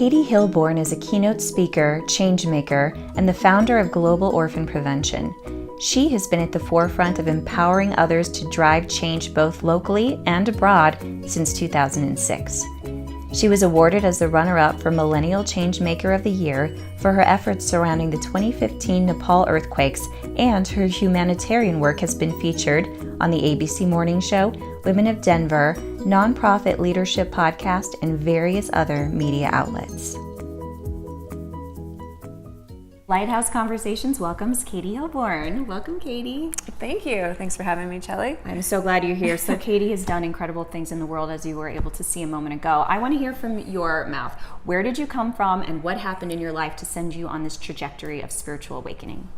Katie Hilborn is a keynote speaker, changemaker, and the founder of Global Orphan Prevention. She has been at the forefront of empowering others to drive change both locally and abroad since 2006. She was awarded as the runner-up for Millennial Changemaker of the Year for her efforts surrounding the 2015 Nepal earthquakes, and her humanitarian work has been featured on the ABC Morning Show, Women of Denver, Nonprofit Leadership Podcast, and various other media outlets. Lighthouse Conversations welcomes Katie Hilborn. Welcome, Katie. Thank you. Thanks for having me, Chelley. I'm so glad you're here. So Katie has done incredible things in the world, as you were able to see a moment ago. I want to hear from your mouth. Where did you come from, and what happened in your life to send you on this trajectory of spiritual awakening?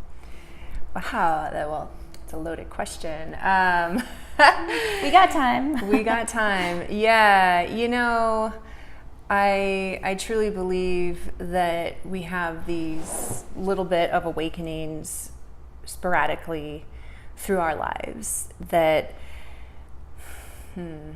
Wow, well, it's a loaded question. We got time. We got time. Yeah, you know, I truly believe that we have these little bit of awakenings sporadically through our lives that, so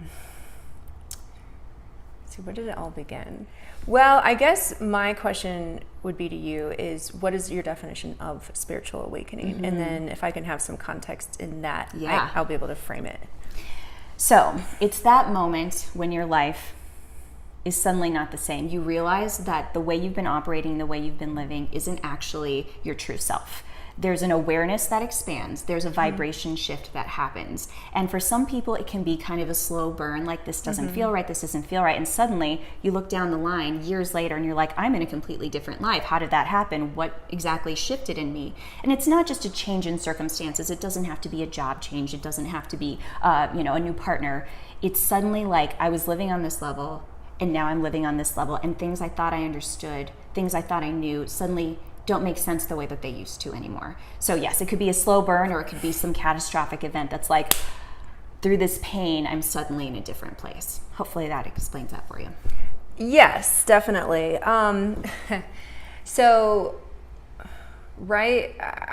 where did it all begin? Well, I guess my question would be to you is, what is your definition of spiritual awakening? Mm-hmm. And then if I can have some context in that, I'll be able to frame it. So it's that moment when your life is suddenly not the same. You realize that the way you've been operating, the way you've been living isn't actually your true self. There's an awareness that expands. There's a vibration shift that happens. And for some people, it can be kind of a slow burn, like this doesn't feel right, this doesn't feel right. And suddenly you look down the line years later and you're like, I'm in a completely different life. How did that happen? What exactly shifted in me? And it's not just a change in circumstances. It doesn't have to be a job change. It doesn't have to be a new partner. It's suddenly like, I was living on this level, and now I'm living on this level, and things I thought I understood, things I thought I knew, suddenly don't make sense the way that they used to anymore. So yes, it could be a slow burn, or it could be some catastrophic event that's like, through this pain, I'm suddenly in a different place. Hopefully that explains that for you. Yes, definitely. I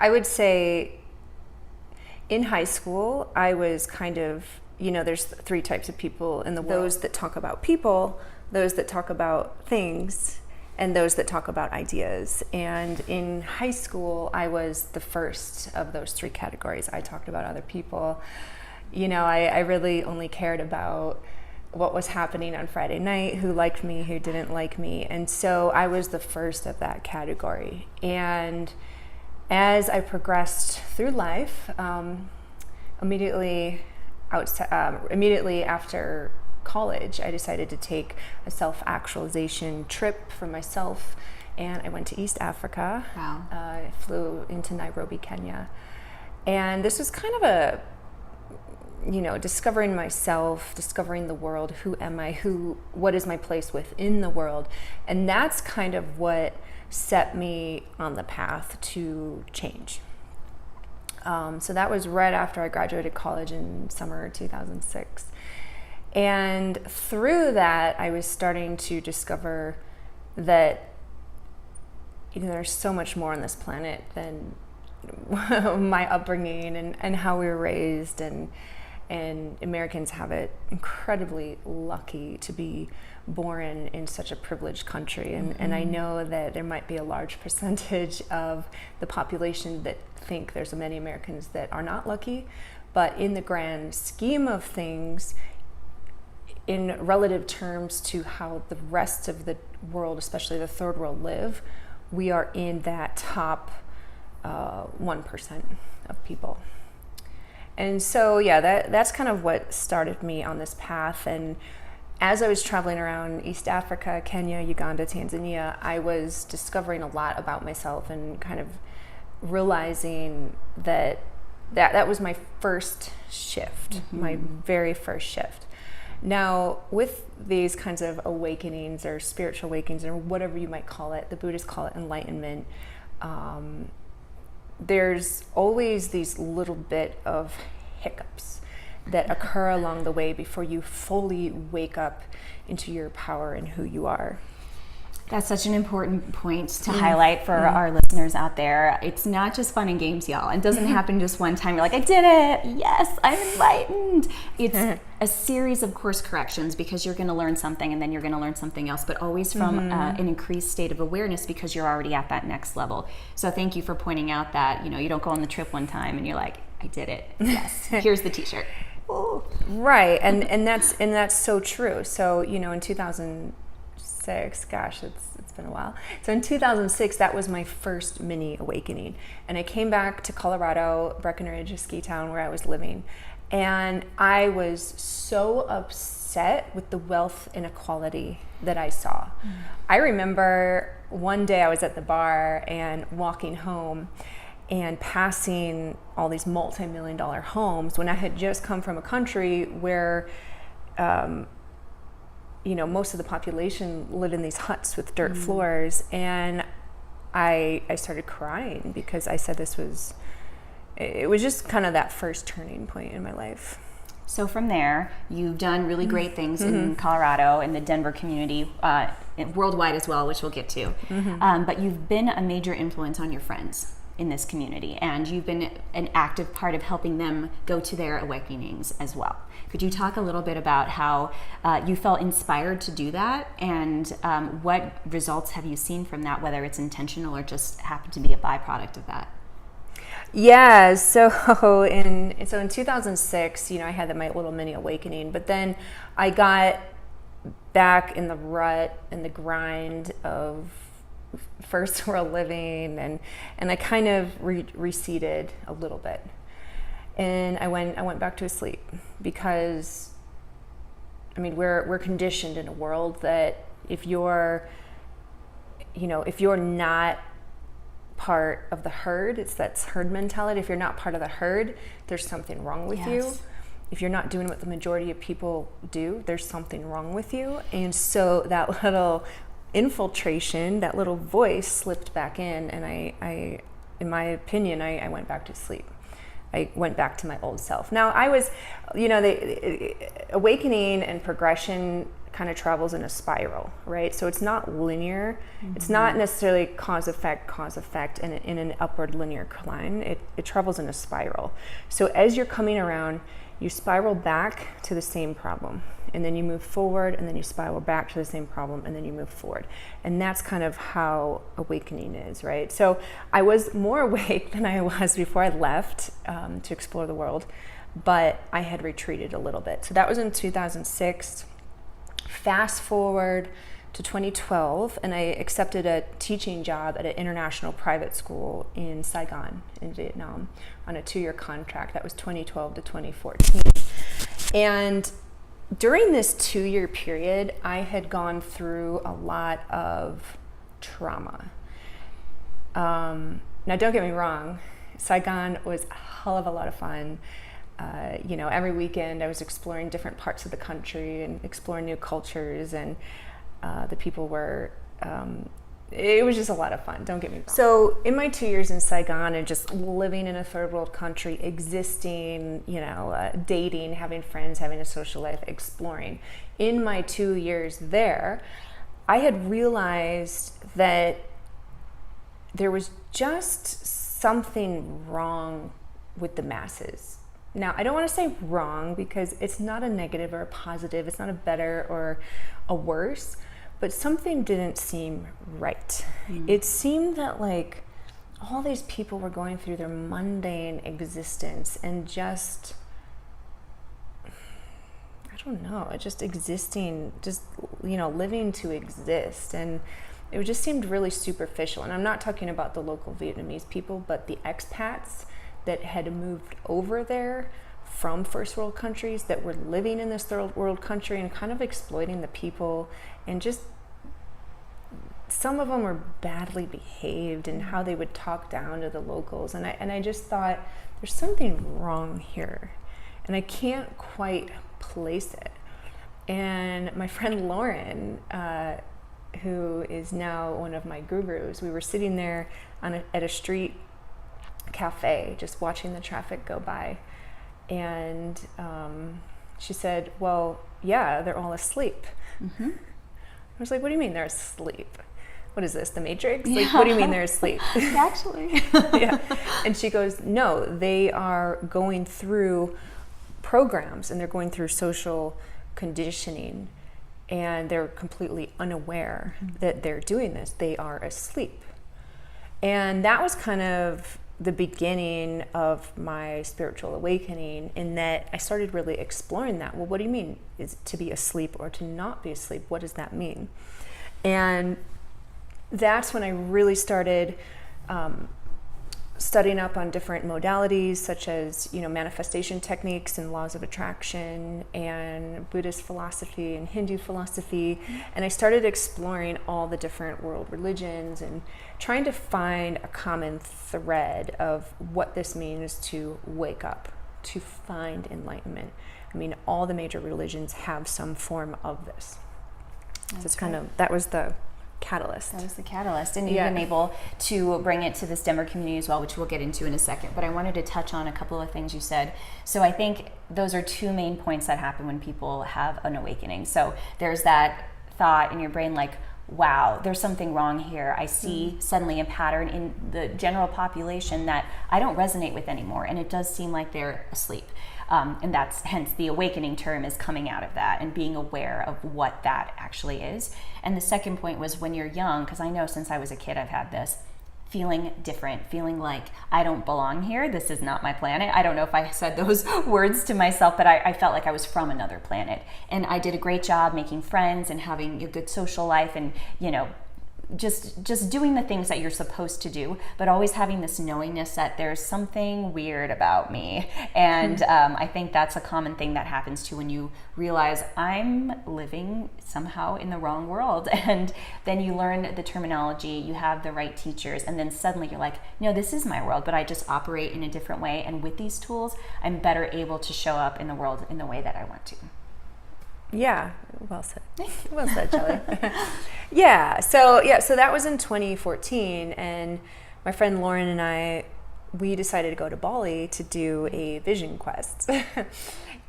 would say in high school, I was kind of, there's three types of people in the world. Those that talk about people, those that talk about things, and those that talk about ideas. And in high school, I was the first of those three categories. I talked about other people. I really only cared about what was happening on Friday night, who liked me, who didn't like me. And so I was the first of that category. And as I progressed through life, immediately after college, I decided to take a self-actualization trip for myself, and I went to East Africa. Wow. I flew into Nairobi, Kenya, and this was kind of a, discovering myself, discovering the world. Who am I? What is my place within the world? And that's kind of what set me on the path to change. So that was right after I graduated college in summer 2006. And through that, I was starting to discover that there's so much more on this planet than my upbringing and how we were raised. And Americans have it incredibly lucky to be born in such a privileged country. And I know that there might be a large percentage of the population that think there's many Americans that are not lucky. But in the grand scheme of things, in relative terms to how the rest of the world, especially the third world, live, we are in that top 1% of people. And so, that's kind of what started me on this path. And as I was traveling around East Africa, Kenya, Uganda, Tanzania, I was discovering a lot about myself and kind of realizing that was my first shift, my very first shift. Now, with these kinds of awakenings or spiritual awakenings or whatever you might call it, the Buddhists call it enlightenment, there's always these little bit of hiccups that occur along the way before you fully wake up into your power and who you are. That's such an important point to highlight for our listeners out there. It's not just fun and games, y'all. It doesn't happen just one time. You're like, I did it. Yes, I'm enlightened. It's a series of course corrections, because you're going to learn something and then you're going to learn something else, but always from an increased state of awareness, because you're already at that next level. So thank you for pointing out that, you don't go on the trip one time and you're like, I did it. Yes, here's the t-shirt. Ooh. Right. And that's so true. So, in 2006, gosh, it's been a while. So in 2006, that was my first mini awakening. And I came back to Colorado, Breckenridge, a ski town where I was living. And I was so upset with the wealth inequality that I saw. I remember one day I was at the bar and walking home and passing all these multi-million-dollar homes when I had just come from a country where most of the population lived in these huts with dirt floors, and I started crying because I said it was just kind of that first turning point in my life. So from there, you've done really great things in Colorado, in the Denver community, worldwide as well, which we'll get to. But you've been a major influence on your friends in this community, and you've been an active part of helping them go to their awakenings as well. Could you talk a little bit about how you felt inspired to do that, and what results have you seen from that, whether it's intentional or just happened to be a byproduct of that? Yeah, so in 2006, I had my little mini awakening, but then I got back in the rut and the grind of first world living, and I kind of receded a little bit, and I went back to sleep, because we're conditioned in a world that if you're not part of the herd, that's herd mentality. If you're not part of the herd, there's something wrong with you. If you're not doing what the majority of people do, there's something wrong with you. And so that little infiltration, that little voice slipped back in, and I in my opinion, I went back to sleep. I went back to my old self. Now I was, the awakening and progression kind of travels in a spiral, right? So it's not linear. It's not necessarily cause effect in an upward linear line. It travels in a spiral. So as you're coming around, you spiral back to the same problem, and then you move forward, and then you spiral back to the same problem, and then you move forward. And that's kind of how awakening is, right? So I was more awake than I was before I left to explore the world, but I had retreated a little bit. So that was in 2006. Fast forward to 2012, and I accepted a teaching job at an international private school in Saigon, in Vietnam, on a 2-year contract. That was 2012 to 2014. And during this 2-year period, I had gone through a lot of trauma. Now, don't get me wrong, Saigon was a hell of a lot of fun. Every weekend I was exploring different parts of the country and exploring new cultures, and the people were, it was just a lot of fun, don't get me wrong. So in my 2 years in Saigon and just living in a third world country, existing, dating, having friends, having a social life, exploring, in my 2 years there, I had realized that there was just something wrong with the masses. Now, I don't want to say wrong, because it's not a negative or a positive. It's not a better or a worse, but something didn't seem right. It seemed that all these people were going through their mundane existence and just, I don't know, just existing, just, living to exist. And it just seemed really superficial. And I'm not talking about the local Vietnamese people, but the expats that had moved over there from first world countries, that were living in this third world country and kind of exploiting the people, and just some of them were badly behaved in how they would talk down to the locals. And I just thought, there's something wrong here, and I can't quite place it. And my friend Lauren, who is now one of my gurus, we were sitting there at a street cafe, just watching the traffic go by, and she said, well, yeah, they're all asleep. I was like, what do you mean they're asleep? what is this, the Matrix? Like, what do you mean they're asleep? Actually. Yeah. And she goes, no, they are going through programs and they're going through social conditioning and they're completely unaware that they're doing this. They are asleep. And that was kind of the beginning of my spiritual awakening, in that I started really exploring that. Well, what do you mean is to be asleep or to not be asleep? What does that mean? And that's when I really started studying up on different modalities, such as, manifestation techniques and laws of attraction and Buddhist philosophy and Hindu philosophy. And I started exploring all the different world religions and trying to find a common thread of what this means to wake up, to find enlightenment. I mean, all the major religions have some form of this. So it's kind of, that was the catalyst. That was the catalyst. And you've been able to bring it to the STEMmer community as well, which we'll get into in a second. But I wanted to touch on a couple of things you said. So I think those are two main points that happen when people have an awakening. So there's that thought in your brain like, wow, there's something wrong here. I see suddenly a pattern in the general population that I don't resonate with anymore. And it does seem like they're asleep. And that's hence the awakening term is coming out of that and being aware of what that actually is. And the second point was when you're young, because I know since I was a kid I've had this, feeling different, feeling like I don't belong here. This is not my planet. I don't know if I said those words to myself, but I felt like I was from another planet. And I did a great job making friends and having a good social life and, just doing the things that you're supposed to do, but always having this knowingness that there's something weird about me. And I think that's a common thing that happens too when you realize I'm living somehow in the wrong world. And then you learn the terminology, you have the right teachers, and then suddenly you're like, no, this is my world, but I just operate in a different way. And with these tools, I'm better able to show up in the world in the way that I want to. Yeah, well said. Well said, Chelley. So that was in 2014, and my friend Lauren and we decided to go to Bali to do a vision quest.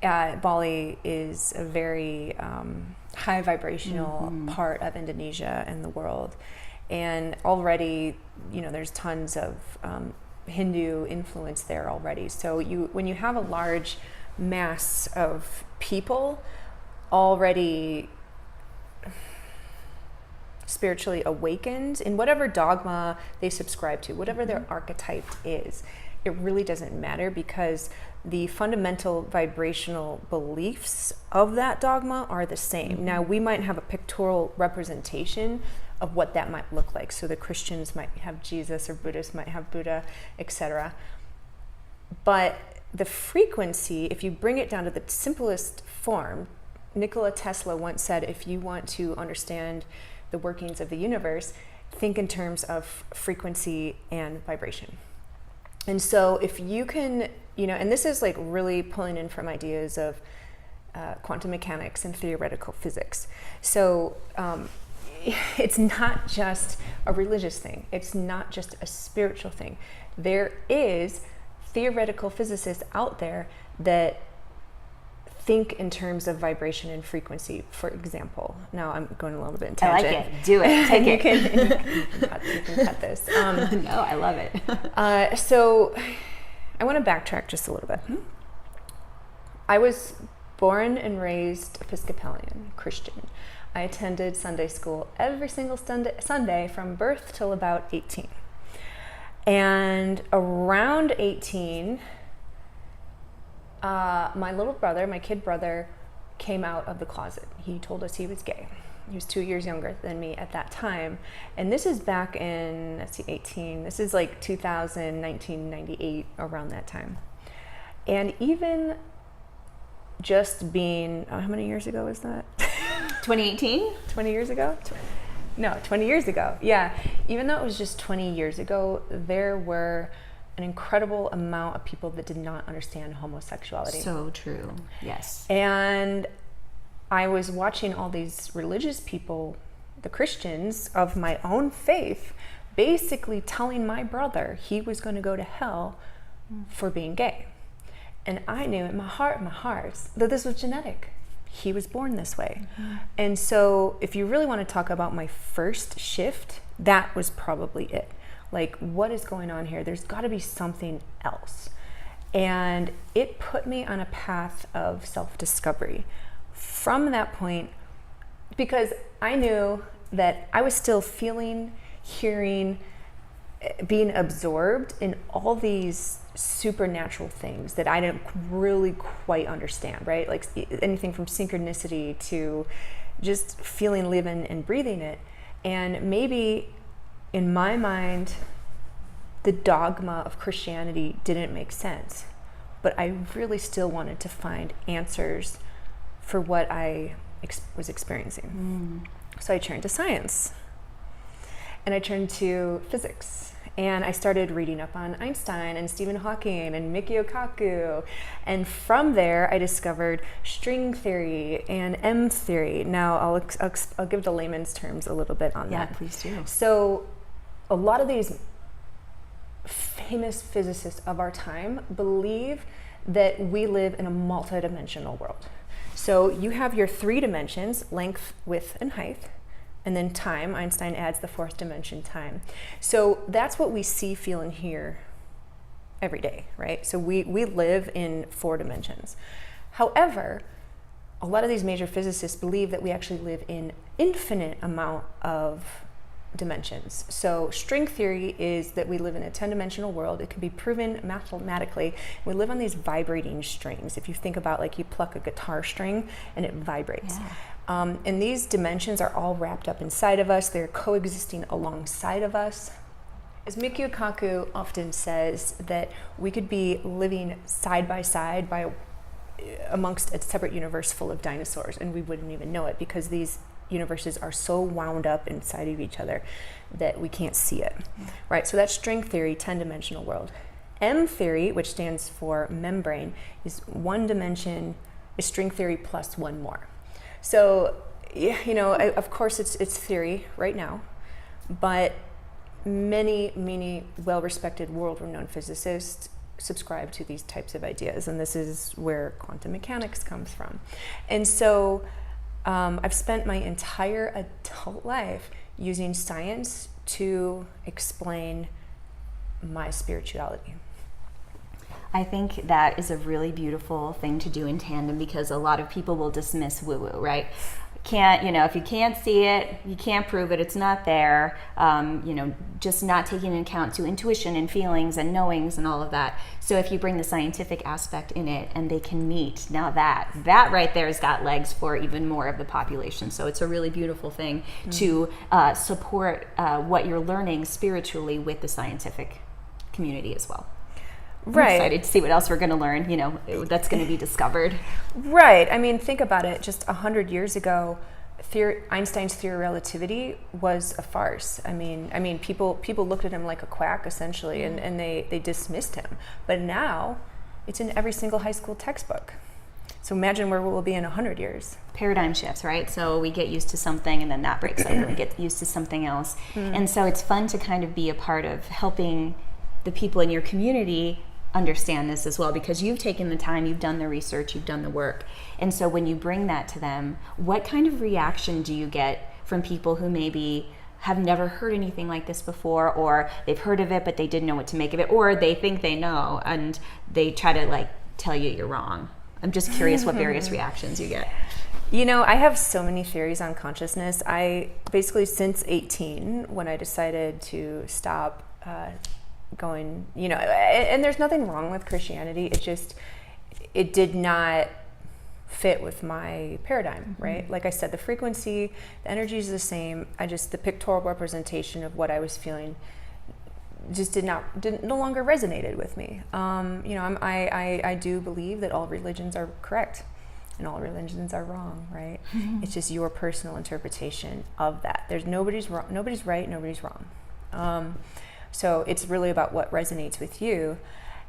Bali is a very high vibrational part of Indonesia and the world, and already, there's tons of Hindu influence there already. So when you have a large mass of people already spiritually awakened in whatever dogma they subscribe to, whatever their archetype is, it really doesn't matter, because the fundamental vibrational beliefs of that dogma are the same. Now, we might have a pictorial representation of what that might look like. So the Christians might have Jesus, or Buddhists might have Buddha, etc. But the frequency, if you bring it down to the simplest form, Nikola Tesla once said, if you want to understand the workings of the universe, think in terms of frequency and vibration. And so if you can, and this is like really pulling in from ideas of quantum mechanics and theoretical physics. So it's not just a religious thing. It's not just a spiritual thing. There is theoretical physicists out there that think in terms of vibration and frequency, for example. Now I'm going a little bit in tangent. I like it. Do it. Take it. You can cut this. No, I love it. So I want to backtrack just a little bit. I was born and raised Episcopalian, Christian. I attended Sunday school every single Sunday from birth till about 18. And around 18, my kid brother, came out of the closet. He told us he was gay. He was 2 years younger than me at that time. And this is back in, 18. This is like 2000, 1998, around that time. And even just being, how many years ago was that? 2018? 20 years ago? No, 20 years ago. Yeah. Even though it was just 20 years ago, there were an incredible amount of people that did not understand homosexuality. So true. Yes. And I was watching all these religious people, the Christians of my own faith, basically telling my brother he was going to go to hell for being gay. And I knew in my heart that this was genetic. he was born this way. And so if you really want to talk about my first shift, that was probably it. Like, what is going on here? There's got to be something else. And it put me on a path of self-discovery. From that point, because I knew that I was still feeling, hearing, being absorbed in all these supernatural things that I didn't really quite understand, right? Like anything from synchronicity to just feeling, living, and breathing it. And maybe in my mind, the dogma of Christianity didn't make sense, but I really still wanted to find answers for what I was experiencing. So I turned to science, and I turned to physics, and I started reading up on Einstein and Stephen Hawking and Mikio Kaku, and from there I discovered string theory and M theory. Now I'll give the layman's terms a little bit on that. Yeah, please do. So a lot of these famous physicists of our time believe that we live in a multidimensional world. So you have your 3 dimensions, length, width, and height, and then time. Einstein adds the 4th dimension, time. So that's what we see, feel, and hear every day, right? So we live in 4 dimensions. However, a lot of these major physicists believe that we actually live in infinite amount of dimensions. So string theory is that we live in a 10-dimensional world. It can be proven mathematically. We live on these vibrating strings. If you think about, like, you pluck a guitar string and it vibrates. Yeah. And these dimensions are all wrapped up inside of us. They're coexisting alongside of us. As Mikio Kaku often says, that we could be living side by side amongst a separate universe full of dinosaurs, and we wouldn't even know it, because these universes are so wound up inside of each other that we can't see it, right? So that's string theory, 10-dimensional world. M theory, which stands for membrane, is 1 dimension, is string theory plus 1 more. So, you know, of course it's theory right now, but many well-respected, world-renowned physicists subscribe to these types of ideas, and this is where quantum mechanics comes from. And so I've spent my entire adult life using science to explain my spirituality. I think that is a really beautiful thing to do in tandem, because a lot of people will dismiss woo-woo, right? If you can't see it, you can't prove it, it's not there, just not taking into account to intuition and feelings and knowings and all of that. So if you bring the scientific aspect in it and they can meet, now that right there has got legs for even more of the population. So it's a really beautiful thing to support what you're learning spiritually with the scientific community as well. Right. I'm excited to see what else we're going to learn, that's going to be discovered. Right. I mean, think about it. Just 100 years ago, Einstein's theory of relativity was a farce. I mean, people looked at him like a quack, essentially, and they dismissed him. But now, it's in every single high school textbook. So imagine where we'll be in 100 years. Paradigm shifts, right? So we get used to something, and then that breaks up, and we get used to something else. And so it's fun to kind of be a part of helping the people in your community understand this as well, because you've taken the time, you've done the research, you've done the work. And so when you bring that to them, what kind of reaction do you get from people who maybe have never heard anything like this before, or they've heard of it but they didn't know what to make of it, or they think they know and they try to tell you you're wrong? I'm just curious what various reactions you get. I have so many theories on consciousness. I basically, since 18, when I decided to stop going, and there's nothing wrong with Christianity, it did not fit with my paradigm, right? Like I said, the frequency, the energy is the same. The pictorial representation of what I was feeling just no longer resonated with me. I do believe that all religions are correct and all religions are wrong, right? It's just your personal interpretation of that. There's nobody's right, nobody's wrong. So it's really about what resonates with you.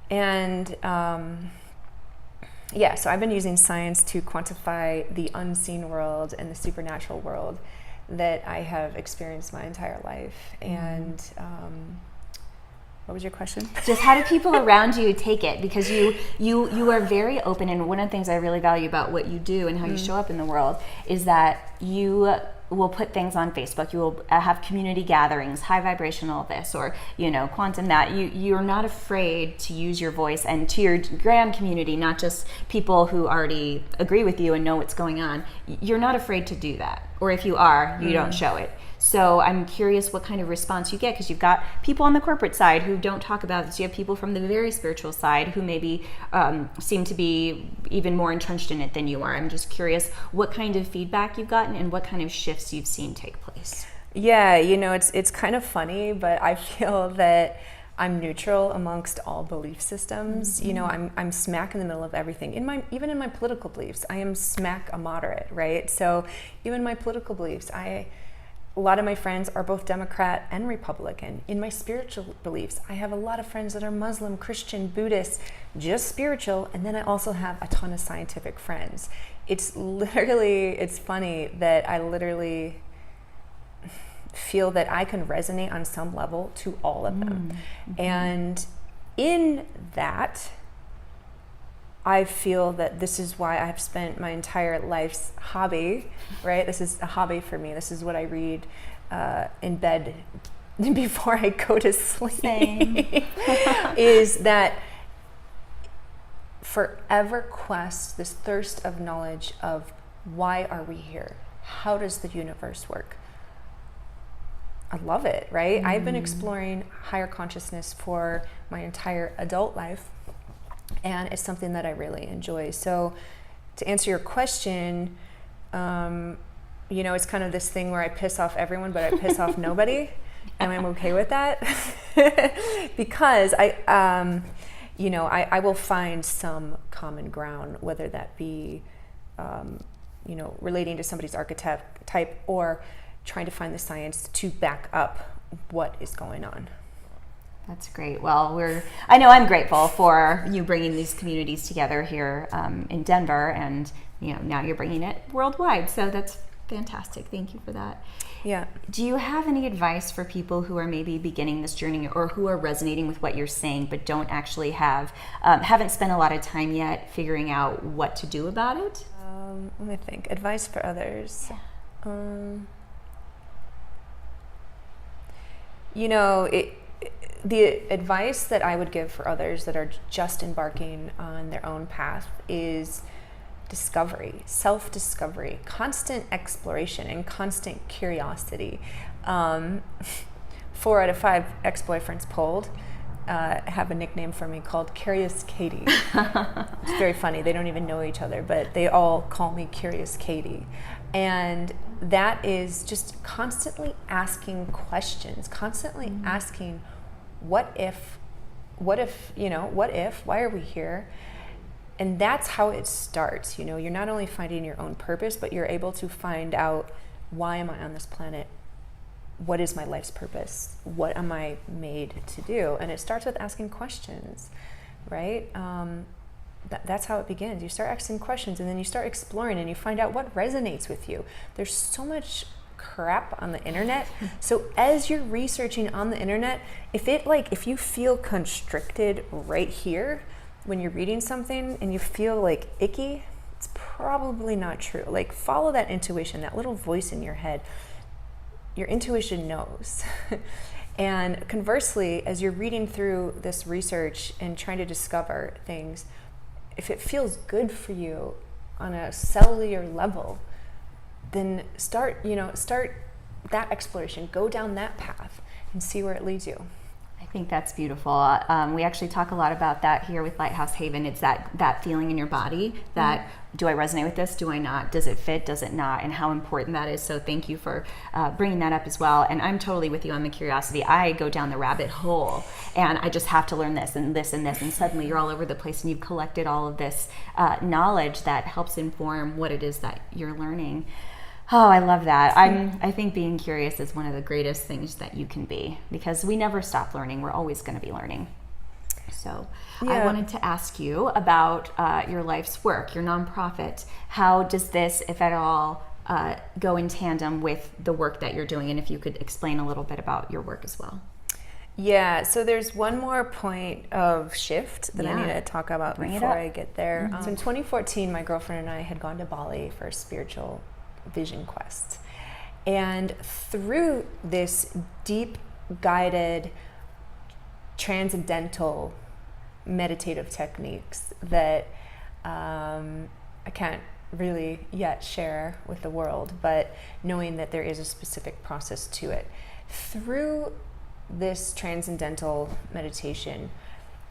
And so I've been using science to quantify the unseen world and the supernatural world that I have experienced my entire life. And What was your question? Just how do people around you take it? Because you are very open, and one of the things I really value about what you do and how you show up in the world is that you will put things on Facebook. You will have community gatherings, high vibrational this, or quantum that. You're not afraid to use your voice and to your grand community, not just people who already agree with you and know what's going on. You're not afraid to do that, or if you are, you don't show it. So I'm curious what kind of response you get, because you've got people on the corporate side who don't talk about this. You have people from the very spiritual side who maybe seem to be even more entrenched in it than you are. I'm just curious what kind of feedback you've gotten and what kind of shifts you've seen take place. Yeah, it's kind of funny, but I feel that I'm neutral amongst all belief systems. I'm smack in the middle of everything. Even in my political beliefs, I am smack a moderate, right? So even my political beliefs, a lot of my friends are both Democrat and Republican. In my spiritual beliefs, I have a lot of friends that are Muslim, Christian, Buddhist, just spiritual, and then I also have a ton of scientific friends. It's funny that I literally feel that I can resonate on some level to all of them. Mm-hmm. And in that, I feel that this is why I've spent my entire life's hobby, right? This is a hobby for me. This is what I read in bed before I go to sleep. Same. Is that forever quest, this thirst of knowledge of why are we here? How does the universe work? I love it, right? I've been exploring higher consciousness for my entire adult life. And it's something that I really enjoy. So to answer your question, it's kind of this thing where I piss off everyone, but I piss off nobody. And I'm okay with that. Because I will find some common ground, whether that be, relating to somebody's archetype or trying to find the science to back up what is going on. That's great. Well, I know I'm grateful for you bringing these communities together here in Denver, and now you're bringing it worldwide. So that's fantastic. Thank you for that. Yeah. Do you have any advice for people who are maybe beginning this journey or who are resonating with what you're saying but don't actually haven't spent a lot of time yet figuring out what to do about it? Let me think. Advice for others. Yeah. The advice that I would give for others that are just embarking on their own path is discovery, self-discovery, constant exploration, and constant curiosity. 4 out of 5 ex-boyfriends polled have a nickname for me called Curious Katie. It's very funny. They don't even know each other, but they all call me Curious Katie. And that is just constantly asking questions, constantly asking, what if, why are we here? And that's how it starts. You're not only finding your own purpose, but you're able to find out, why am I on this planet? What is my life's purpose? What am I made to do? And it starts with asking questions, right? That's how it begins. You start asking questions, and then you start exploring, and you find out what resonates with you. There's so much crap on the internet. So as you're researching on the internet, if you feel constricted right here when you're reading something and you feel icky, it's probably not true. Follow that intuition, that little voice in your head. Your intuition knows. And conversely, as you're reading through this research and trying to discover things, if it feels good for you on a cellular level, then start that exploration. Go down that path and see where it leads you. I think that's beautiful. We actually talk a lot about that here with Lighthouse Haven. It's that feeling in your body that, do I resonate with this? Do I not? Does it fit? Does it not? And how important that is. So thank you for bringing that up as well. And I'm totally with you on the curiosity. I go down the rabbit hole and I just have to learn this and this and this. And suddenly you're all over the place and you've collected all of this knowledge that helps inform what it is that you're learning. Oh, I love that. I think being curious is one of the greatest things that you can be, because we never stop learning. We're always going to be learning. So I wanted to ask you about your life's work, your nonprofit. How does this, if at all, go in tandem with the work that you're doing? And if you could explain a little bit about your work as well. Yeah, so there's one more point of shift that I need to talk about before I get there. So in 2014, my girlfriend and I had gone to Bali for a spiritual vision quest. And through this deep, guided, transcendental meditative techniques that I can't really yet share with the world, but knowing that there is a specific process to it. Through this transcendental meditation,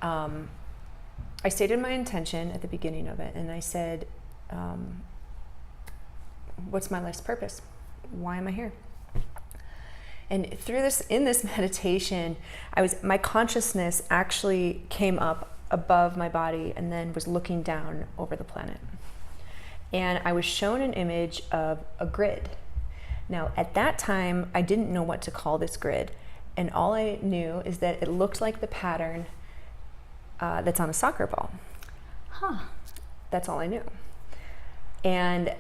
I stated my intention at the beginning of it, and I said, what's my life's purpose? Why am I here? And through this, in this meditation, my consciousness actually came up above my body and then was looking down over the planet. And I was shown an image of a grid. Now, at that time, I didn't know what to call this grid. And all I knew is that it looked like the pattern that's on a soccer ball. Huh. That's all I knew. And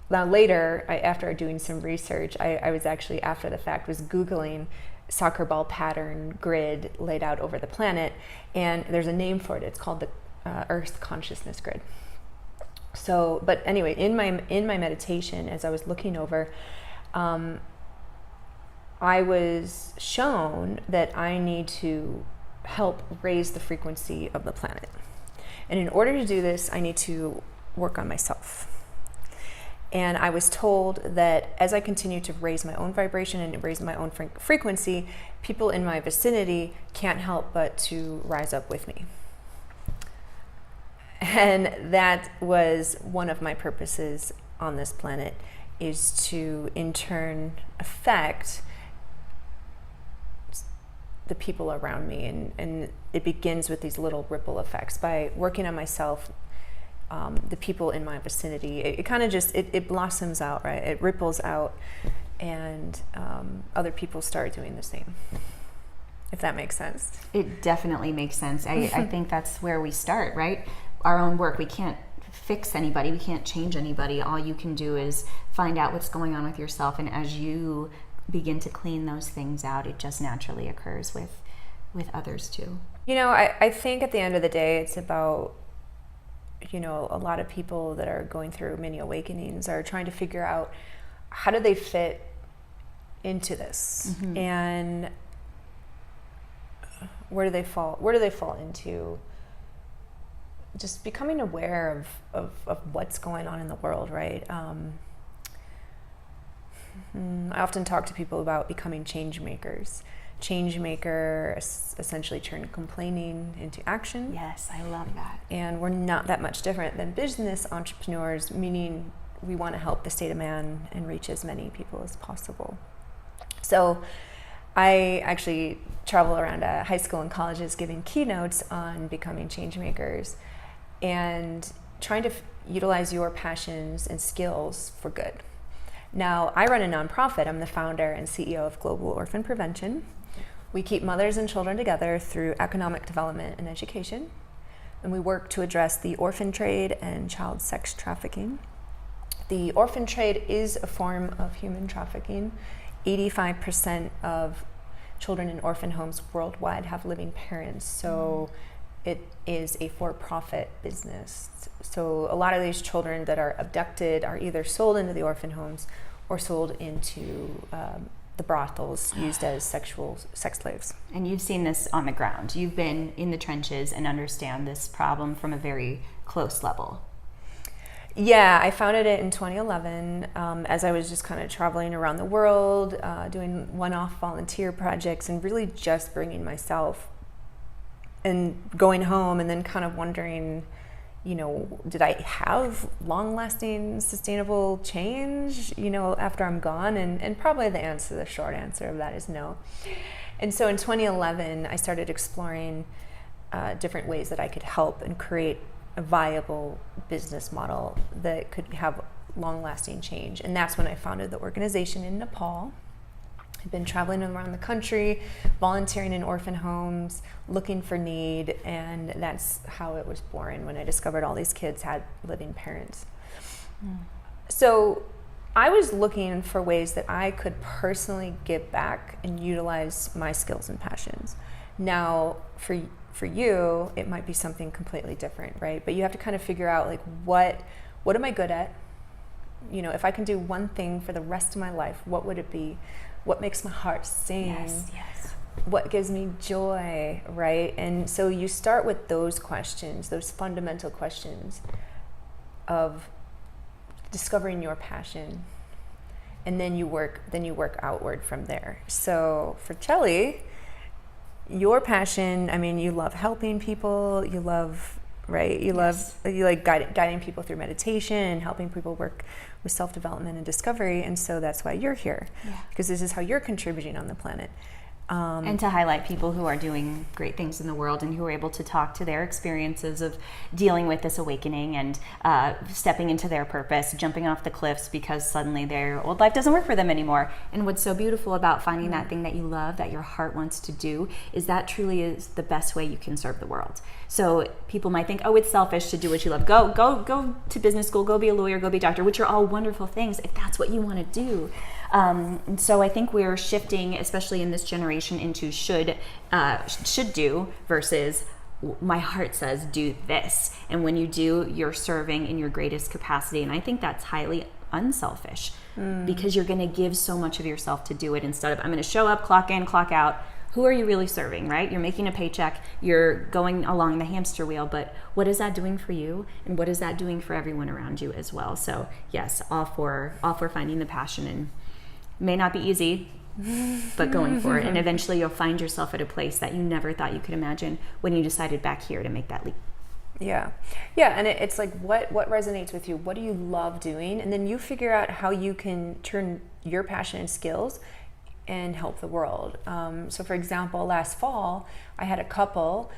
now later, after doing some research, I was actually, after the fact, was Googling soccer ball pattern grid laid out over the planet. And there's a name for it. It's called the Earth Consciousness Grid. So, but anyway, in my meditation, as I was looking over, I was shown that I need to help raise the frequency of the planet. And in order to do this, I need to work on myself. And I was told that as I continue to raise my own vibration and raise my own frequency, people in my vicinity can't help but to rise up with me. And that was one of my purposes on this planet, is to in turn affect the people around me. And it begins with these little ripple effects. By working on myself, the people in my vicinity, it kind of just, it blossoms out, right? It ripples out, and other people start doing the same, if that makes sense. It definitely makes sense. I think that's where we start, right? Our own work. We can't fix anybody. We can't change anybody. All you can do is find out what's going on with yourself. And as you begin to clean those things out, it just naturally occurs with others too. You know, I think at the end of the day, it's about, you know, a lot of people that are going through many awakenings are trying to figure out how do they fit into this, and where do they fall into just becoming aware of what's going on in the world, right? I often talk to people about becoming change makers. Changemaker essentially turned complaining into action. Yes, I love that. And we're not that much different than business entrepreneurs, meaning we want to help the state of man and reach as many people as possible. So I actually travel around high school and colleges giving keynotes on becoming change makers and trying to utilize your passions and skills for good. Now, I run a nonprofit. I'm the founder and CEO of Global Orphan Prevention. We keep mothers and children together through economic development and education, and we work to address the orphan trade and child sex trafficking. The orphan trade is a form of human trafficking. 85% of children in orphan homes worldwide have living parents, so it is a for-profit business. So a lot of these children that are abducted are either sold into the orphan homes or sold into the brothels used as sex slaves. And you've seen this on the ground. You've been in the trenches and understand this problem from a very close level. Yeah, I founded it in 2011 as I was just kind of traveling around the world, doing one-off volunteer projects, and really just bringing myself and going home and then kind of wondering, you know, did I have long-lasting, sustainable change, you know, after I'm gone? And probably the short answer of that is no. And so in 2011, I started exploring different ways that I could help and create a viable business model that could have long-lasting change. And that's when I founded the organization in Nepal. I've been traveling around the country, volunteering in orphan homes, looking for need, and that's how it was born, when I discovered all these kids had living parents. So I was looking for ways that I could personally give back and utilize my skills and passions. Now, for you, it might be something completely different, right? But you have to kind of figure out, like, what am I good at? You know, if I can do one thing for the rest of my life, what would it be? What makes my heart sing? Yes. What gives me joy, right? And so you start with those questions, those fundamental questions of discovering your passion, and then you work outward from there. So for Chelley, your passion, I mean, you love helping people, you love, right? You like guiding people through meditation and helping people work with self-development and discovery, and so that's why you're here, because this is how you're contributing on the planet. And to highlight people who are doing great things in the world and who are able to talk to their experiences of dealing with this awakening and stepping into their purpose, jumping off the cliffs because suddenly their old life doesn't work for them anymore. And what's so beautiful about finding that thing that you love, that your heart wants to do, is that truly is the best way you can serve the world. So people might think, oh, it's selfish to do what you love. Go to business school, go be a lawyer, go be a doctor, which are all wonderful things if that's what you want to do. And so I think we're shifting, especially in this generation, into should do versus my heart says do this. And when you do, you're serving in your greatest capacity. And I think that's highly unselfish because you're going to give so much of yourself to do it instead of I'm going to show up, clock in, clock out. Who are you really serving, right? You're making a paycheck, you're going along the hamster wheel, but what is that doing for you? And what is that doing for everyone around you as well? So yes, all for finding the passion, and may not be easy, but going for it. And eventually you'll find yourself at a place that you never thought you could imagine when you decided back here to make that leap. Yeah. And it's like, what resonates with you? What do you love doing? And then you figure out how you can turn your passion and skills and help the world. So for example, last fall, I had a couple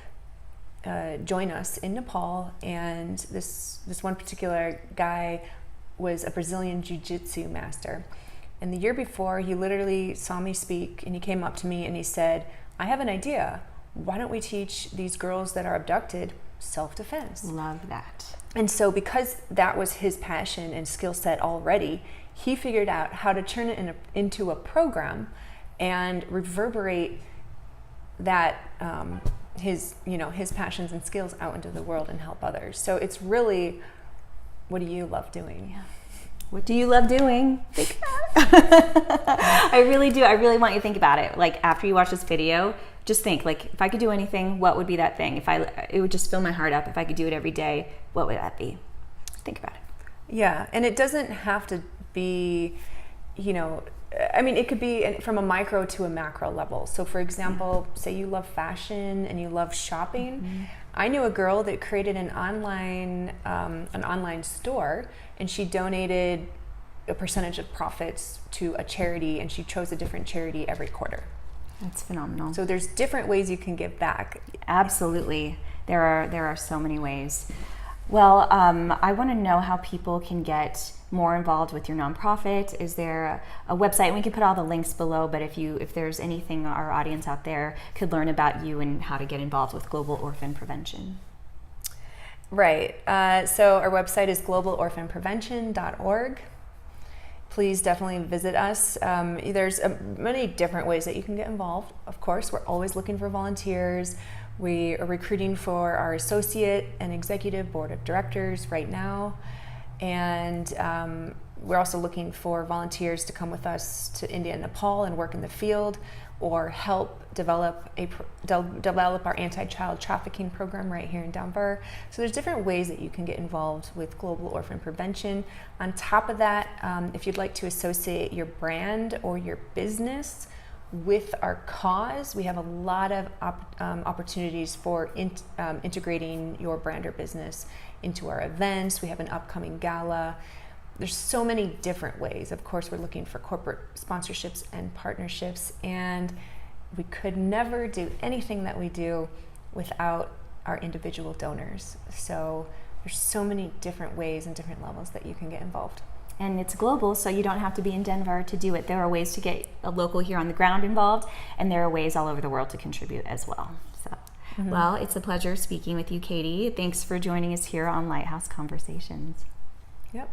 join us in Nepal, and this one particular guy was a Brazilian jiu-jitsu master. And the year before, he literally saw me speak, and he came up to me and he said, I have an idea. Why don't we teach these girls that are abducted self-defense? Love that. And so because that was his passion and skill set already, he figured out how to turn it into a program and reverberate that his passions and skills out into the world and help others. So it's really, what do you love doing? Yeah. What do you love doing? I really do. I really want you to think about it. Like after you watch this video, just think, like, if I could do anything, what would be that thing? It would just fill my heart up. If I could do it every day, what would that be? Think about it. Yeah, and it doesn't have to be, I mean, it could be from a micro to a macro level. So for example, say you love fashion and you love shopping. Mm-hmm. I knew a girl that created an online store, and she donated a percentage of profits to a charity, and she chose a different charity every quarter. That's phenomenal. So there's different ways you can give back. Absolutely. There are so many ways. Well, I want to know how people can get more involved with your nonprofit. Is there a website? We can put all the links below, but if there's anything our audience out there could learn about you and how to get involved with Global Orphan Prevention. Right. So our website is globalorphanprevention.org. Please definitely visit us. There's many different ways that you can get involved. Of course, we're always looking for volunteers. We are recruiting for our associate and executive board of directors right now. And we're also looking for volunteers to come with us to India and Nepal and work in the field, or help develop our anti-child trafficking program right here in Denver. So there's different ways that you can get involved with Global Orphan Prevention. On top of that, if you'd like to associate your brand or your business with our cause, we have a lot of opportunities for integrating your brand or business into our events. We have an upcoming gala. There's so many different ways. Of course, we're looking for corporate sponsorships and partnerships, and we could never do anything that we do without our individual donors. So there's so many different ways and different levels that you can get involved. And it's global, so you don't have to be in Denver to do it. There are ways to get a local here on the ground involved, and there are ways all over the world to contribute as well. So, Well, it's a pleasure speaking with you, Katie. Thanks for joining us here on Lighthouse Conversations. Yep.